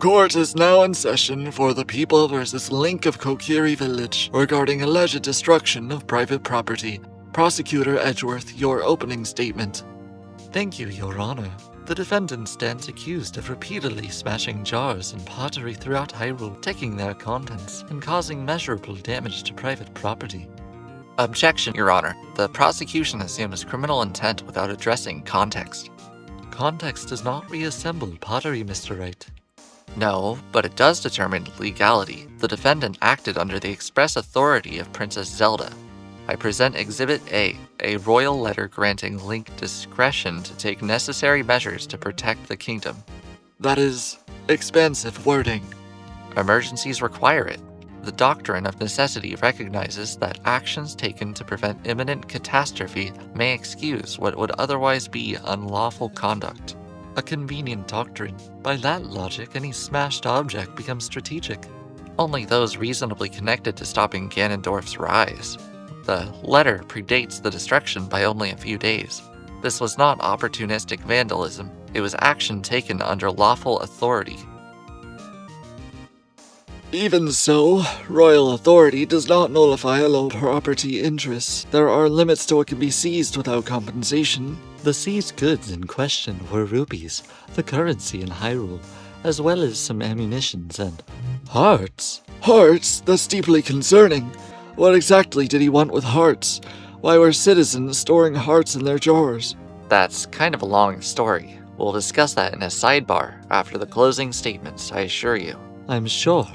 Court is now in session for the People versus Link of Kokiri Village regarding alleged destruction of private property. Prosecutor Edgeworth, your opening statement. Thank you, Your Honor. The defendant stands accused of repeatedly smashing jars and pottery throughout Hyrule, taking their contents, and causing measurable damage to private property. Objection, Your Honor. The prosecution assumes criminal intent without addressing context. Context does not reassemble pottery, Mr. Wright. No, but it does determine legality. The defendant acted under the express authority of Princess Zelda. I present Exhibit A royal letter granting Link discretion to take necessary measures to protect the kingdom. That is expansive wording. Emergencies require it. The doctrine of necessity recognizes that actions taken to prevent imminent catastrophe may excuse what would otherwise be unlawful conduct. A convenient doctrine. By that logic, any smashed object becomes strategic. Only those reasonably connected to stopping Ganondorf's rise. The letter predates the destruction by only a few days. This was not opportunistic vandalism. It was action taken under lawful authority. Even so, royal authority does not nullify a low property interest. There are limits to what can be seized without compensation. The seized goods in question were rupees, the currency in Hyrule, as well as some ammunitions and hearts. Hearts? That's deeply concerning. What exactly did he want with hearts? Why were citizens storing hearts in their jars? That's kind of a long story. We'll discuss that in a sidebar after the closing statements, I assure you. I'm sure.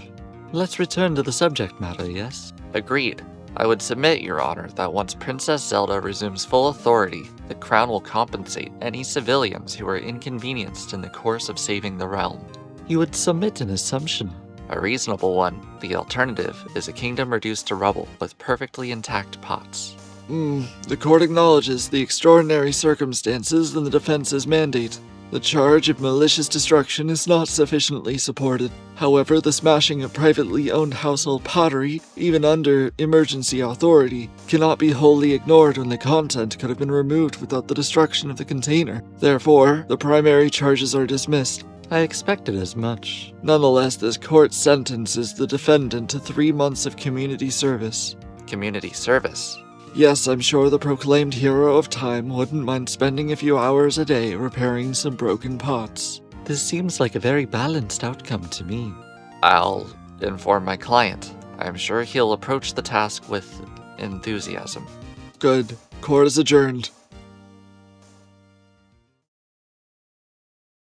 Let's return to the subject matter, yes? Agreed. I would submit, Your Honor, that once Princess Zelda resumes full authority, the Crown will compensate any civilians who are inconvenienced in the course of saving the realm. You would submit an assumption. A reasonable one. The alternative is a kingdom reduced to rubble with perfectly intact pots. The court acknowledges the extraordinary circumstances and the defense's mandate. The charge of malicious destruction is not sufficiently supported. However, the smashing of privately owned household pottery, even under emergency authority, cannot be wholly ignored when the content could have been removed without the destruction of the container. Therefore, the primary charges are dismissed. I expected as much. Nonetheless, this court sentences the defendant to 3 months of community service. Community service? Yes, I'm sure the proclaimed hero of time wouldn't mind spending a few hours a day repairing some broken pots. This seems like a very balanced outcome to me. I'll inform my client. I'm sure he'll approach the task with enthusiasm. Good. Court is adjourned.